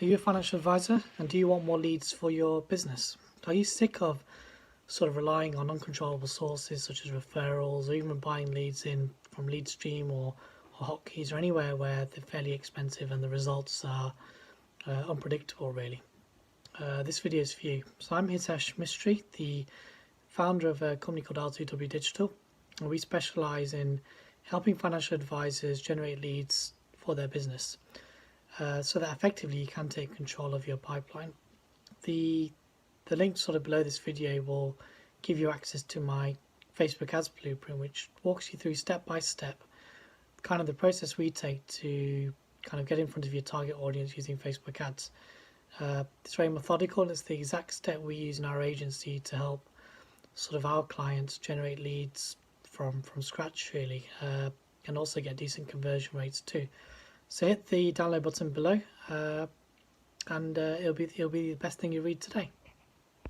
Are you a financial advisor and do you want more leads for your business? Are you sick of sort of relying on uncontrollable sources such as referrals or even buying leads in from LeadStream or Hotkeys or anywhere where they're fairly expensive and the results are unpredictable really? This video is for you. So I'm Hitesh Mistry, the founder of a company called R2W Digital, and we specialize in helping financial advisors generate leads for their business so that effectively you can take control of your pipeline. The link sort of below this video will give you access to my Facebook ads blueprint, which walks you through step by step kind of the process we take to kind of get in front of your target audience using Facebook ads. It's very methodical. It's the exact step we use in our agency to help sort of our clients generate leads from scratch really, and also get decent conversion rates too. So hit the download button below, and it'll be the best thing you read today.